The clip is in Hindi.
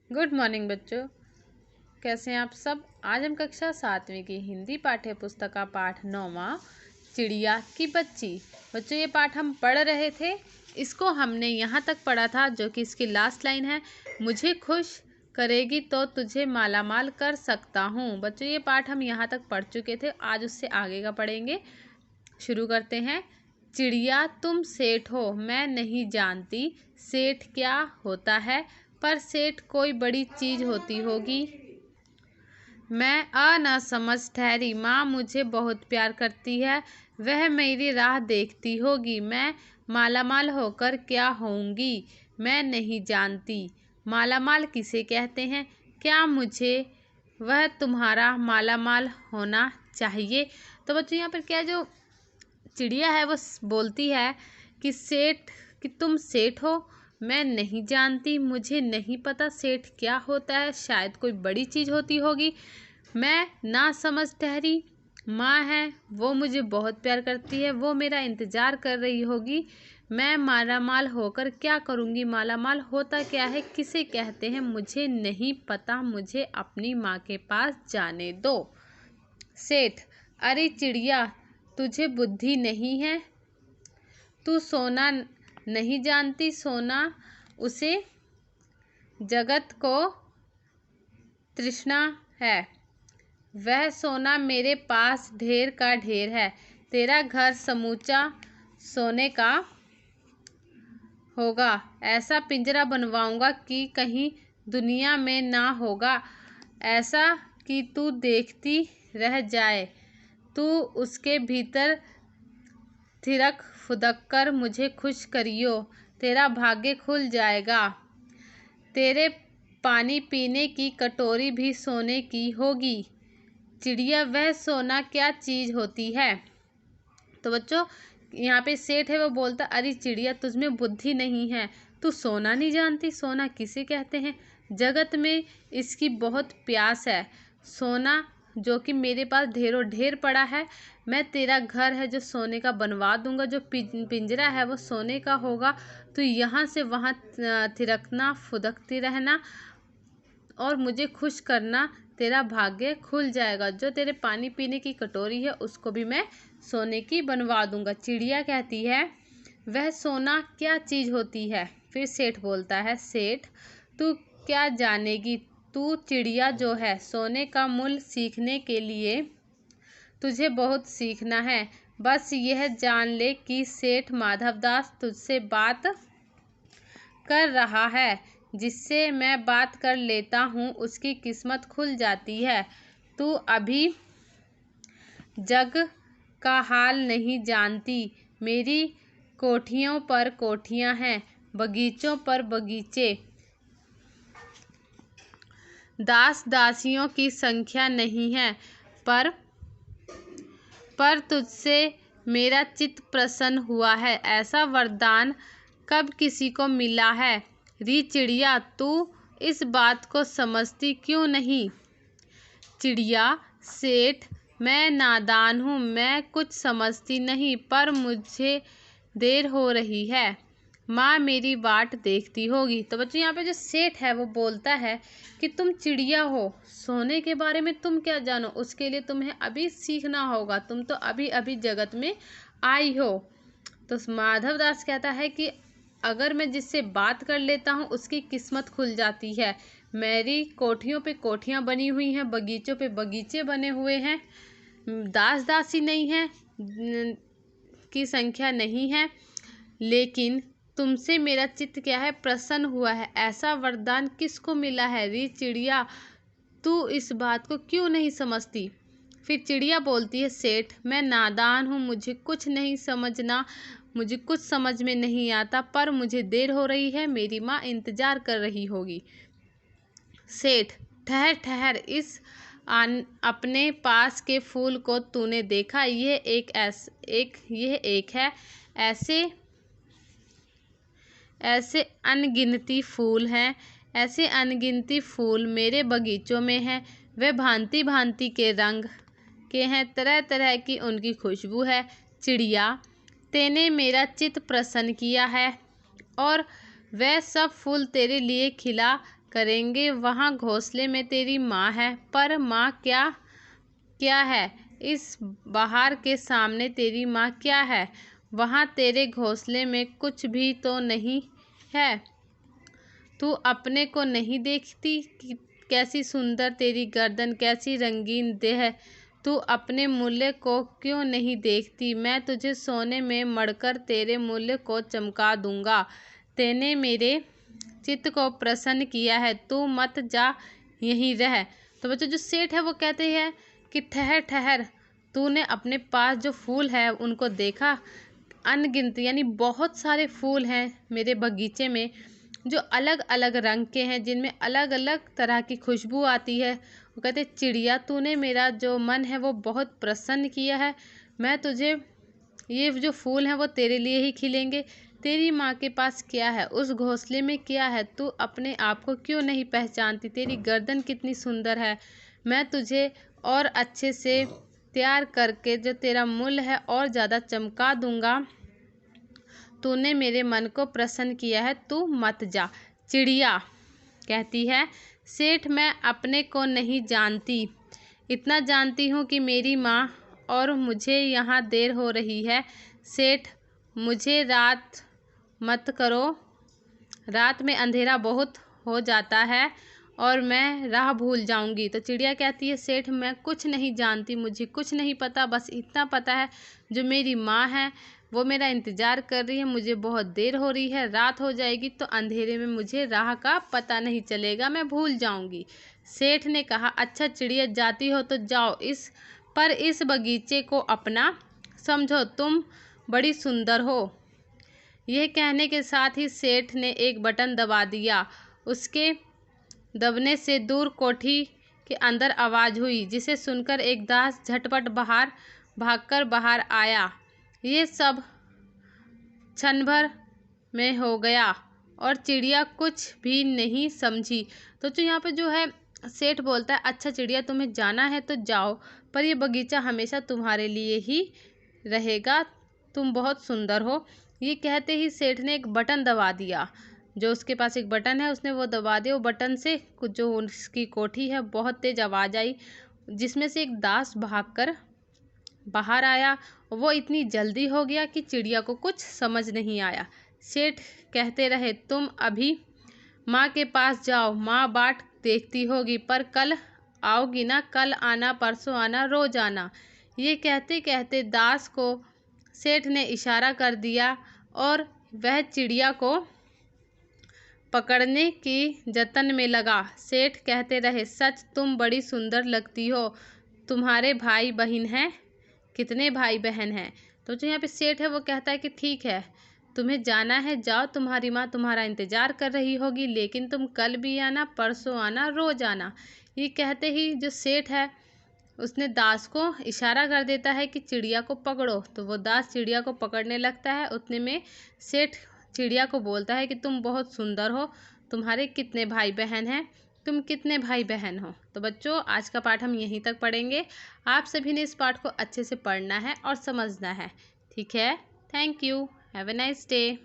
गुड मॉर्निंग बच्चों, कैसे हैं आप सब। आज हम कक्षा 7वीं की हिंदी पाठ्य पुस्तक का पाठ 9वां चिड़िया की बच्ची। बच्चों, ये पाठ हम पढ़ रहे थे। इसको हमने यहाँ तक पढ़ा था, जो कि इसकी लास्ट लाइन है, मुझे खुश करेगी तो तुझे मालामाल कर सकता हूँ। बच्चों, ये पाठ हम यहाँ तक पढ़ चुके थे, आज उससे आगे का पढ़ेंगे। शुरू करते हैं। चिड़िया तुम सेठ हो, मैं नहीं जानती सेठ क्या होता है, पर सेठ कोई बड़ी चीज होती होगी। मैं न समझ ठहरी, माँ मुझे बहुत प्यार करती है, वह मेरी राह देखती होगी। मैं मालामाल होकर क्या होऊंगी, मैं नहीं जानती। मालामाल किसे कहते हैं, क्या मुझे वह तुम्हारा मालामाल होना चाहिए। तो बच्चों, यहाँ पर क्या जो चिड़िया है वो बोलती है कि तुम सेठ हो, मैं नहीं जानती, मुझे नहीं पता सेठ क्या होता है, शायद कोई बड़ी चीज़ होती होगी। मैं ना समझ ठहरी, माँ है वो मुझे बहुत प्यार करती है, वो मेरा इंतज़ार कर रही होगी। मैं मालामाल होकर क्या करूँगी, मालामाल होता क्या है, किसे कहते हैं, मुझे नहीं पता, मुझे अपनी माँ के पास जाने दो। सेठ, अरे चिड़िया तुझे बुद्धि नहीं है, तू सोना नहीं जानती, सोना उसे जगत को तृष्णा है, वह सोना मेरे पास ढेर का ढेर है। तेरा घर समूचा सोने का होगा, ऐसा पिंजरा बनवाऊंगा कि कहीं दुनिया में ना होगा, ऐसा कि तू देखती रह जाए, तू उसके भीतर थिरक फुदक कर मुझे खुश करियो, तेरा भाग्य खुल जाएगा। तेरे पानी पीने की कटोरी भी सोने की होगी। चिड़िया वह सोना क्या चीज़ होती है। तो बच्चों, यहाँ पे सेठ है वो बोलता, अरे चिड़िया तुझमें बुद्धि नहीं है, तू सोना नहीं जानती, सोना किसे कहते हैं, जगत में इसकी बहुत प्यास है, सोना जो कि मेरे पास ढेरों ढेर पड़ा है। मैं तेरा घर है जो सोने का बनवा दूंगा, जो पिंजरा है वो सोने का होगा, तो यहाँ से वहाँ थिरकना फुदकती रहना और मुझे खुश करना, तेरा भाग्य खुल जाएगा। जो तेरे पानी पीने की कटोरी है उसको भी मैं सोने की बनवा दूंगा। चिड़िया कहती है वह सोना क्या चीज़ होती है। फिर सेठ बोलता है, सेठ तू क्या जानेगी, तू चिड़िया जो है, सोने का मूल्य सीखने के लिए तुझे बहुत सीखना है। बस यह जान ले कि सेठ माधवदास तुझसे बात कर रहा है, जिससे मैं बात कर लेता हूँ उसकी किस्मत खुल जाती है। तू अभी जग का हाल नहीं जानती, मेरी कोठियों पर कोठियाँ हैं, बगीचों पर बगीचे, दास दासियों की संख्या नहीं है, पर तुझसे मेरा चित्त प्रसन्न हुआ है, ऐसा वरदान कब किसी को मिला है। री चिड़िया तू इस बात को समझती क्यों नहीं। चिड़िया, सेठ मैं नादान हूँ, मैं कुछ समझती नहीं, पर मुझे देर हो रही है, माँ मेरी वाट देखती होगी। तो बच्चों, यहाँ पे जो सेठ है वो बोलता है कि तुम चिड़िया हो, सोने के बारे में तुम क्या जानो, उसके लिए तुम्हें अभी सीखना होगा, तुम तो अभी अभी जगत में आई हो। तो माधवदास कहता है कि अगर मैं जिससे बात कर लेता हूँ उसकी किस्मत खुल जाती है। मेरी कोठियों पे कोठियाँ बनी हुई हैं, बगीचों पे बगीचे बने हुए हैं, दास दासी नहीं है की संख्या नहीं है, लेकिन तुमसे मेरा चित्त क्या है, प्रसन्न हुआ है। ऐसा वरदान किसको मिला है। री चिड़िया तू इस बात को क्यों नहीं समझती। फिर चिड़िया बोलती है, सेठ मैं नादान हूँ, मुझे कुछ नहीं समझना, मुझे कुछ समझ में नहीं आता, पर मुझे देर हो रही है, मेरी माँ इंतजार कर रही होगी। सेठ, ठहर ठहर, इस अपने पास के फूल को तूने देखा, यह एक है, ऐसे अनगिनती फूल हैं, ऐसे अनगिनती फूल मेरे बगीचों में हैं, वे भांति भांति के रंग के हैं, तरह तरह की उनकी खुशबू है। चिड़िया, तेने मेरा चित्त प्रसन्न किया है और वह सब फूल तेरे लिए खिला करेंगे वहाँ घोंसले में तेरी माँ है, पर माँ क्या क्या है? इस बहार के सामने तेरी माँ क्या है? वहाँ तेरे घोंसले में कुछ भी तो नहीं है। तू अपने को नहीं देखती कि कैसी सुंदर तेरी गर्दन, कैसी रंगीन देह? तू अपने मूल्य को क्यों नहीं देखती? मैं तुझे सोने में मढ़कर तेरे मूल्य को चमका दूंगा। तूने मेरे चित्त को प्रसन्न किया है, तू मत जा, यहीं रह। तो बच्चों, जो सेठ है वो कहते हैं कि ठहर ठहर, तूने अपने पास जो फूल है उनको देखा? अनगिनत यानी बहुत सारे फूल हैं मेरे बगीचे में, जो अलग अलग रंग के हैं, जिनमें अलग अलग तरह की खुशबू आती है। वो कहते चिड़िया, तूने मेरा जो मन है वो बहुत प्रसन्न किया है। मैं तुझे, ये जो फूल हैं वो तेरे लिए ही खिलेंगे। तेरी माँ के पास क्या है? उस घोंसले में क्या है? तू अपने आप को क्यों नहीं पहचानती? तेरी गर्दन कितनी सुंदर है। मैं तुझे और अच्छे से तैयार करके जो तेरा मूल्य है और ज़्यादा चमका दूंगा। तूने मेरे मन को प्रसन्न किया है, तू मत जा। चिड़िया कहती है, सेठ मैं अपने को नहीं जानती, इतना जानती हूँ कि मेरी माँ और मुझे यहाँ देर हो रही है। सेठ मुझे रात मत करो, रात में अंधेरा बहुत हो जाता है और मैं राह भूल जाऊंगी। तो चिड़िया कहती है, सेठ मैं कुछ नहीं जानती, मुझे कुछ नहीं पता, बस इतना पता है जो मेरी माँ है वो मेरा इंतज़ार कर रही है, मुझे बहुत देर हो रही है, रात हो जाएगी तो अंधेरे में मुझे राह का पता नहीं चलेगा, मैं भूल जाऊंगी। सेठ ने कहा, अच्छा चिड़िया जाती हो तो जाओ, इस बगीचे को अपना समझो, तुम बड़ी सुंदर हो। यह कहने के साथ ही सेठ ने एक बटन दबा दिया। उसके दबने से दूर कोठी के अंदर आवाज़ हुई, जिसे सुनकर एक दास झटपट भागकर बाहर आया। ये सब क्षण भर में हो गया और चिड़िया कुछ भी नहीं समझी। तो जो यहाँ पे जो है सेठ बोलता है, अच्छा चिड़िया तुम्हें जाना है तो जाओ, पर ये बगीचा हमेशा तुम्हारे लिए ही रहेगा, तुम बहुत सुंदर हो। ये कहते ही सेठ ने एक बटन दबा दिया, जो उसके पास एक बटन है उसने वो दबा दिया। वो बटन से कुछ जो उसकी कोठी है बहुत तेज आवाज़ आई, जिसमें से एक दास भागकर बाहर आया। वो इतनी जल्दी हो गया कि चिड़िया को कुछ समझ नहीं आया। सेठ कहते रहे, तुम अभी माँ के पास जाओ, माँ बाट देखती होगी, पर कल आओगी ना? कल आना, परसों आना, रोज आना। ये कहते कहते दास को सेठ ने इशारा कर दिया और वह चिड़िया को पकड़ने की जतन में लगा। सेठ कहते रहे, सच तुम बड़ी सुंदर लगती हो। तुम्हारे भाई बहन हैं? कितने भाई बहन हैं? तो जो यहाँ पे सेठ है वो कहता है कि ठीक है, तुम्हें जाना है जाओ, तुम्हारी माँ तुम्हारा इंतज़ार कर रही होगी, लेकिन तुम कल भी आना, परसों आना, रोज आना। ये कहते ही जो सेठ है उसने दास को इशारा कर देता है कि चिड़िया को पकड़ो। तो वो दास चिड़िया को पकड़ने लगता है। उतने में सेठ चिड़िया को बोलता है कि तुम बहुत सुंदर हो, तुम्हारे कितने भाई बहन हैं, तुम कितने भाई बहन हो। तो बच्चों, आज का पाठ हम यहीं तक पढ़ेंगे। आप सभी ने इस पाठ को अच्छे से पढ़ना है और समझना है, ठीक है? Thank you, have a nice day.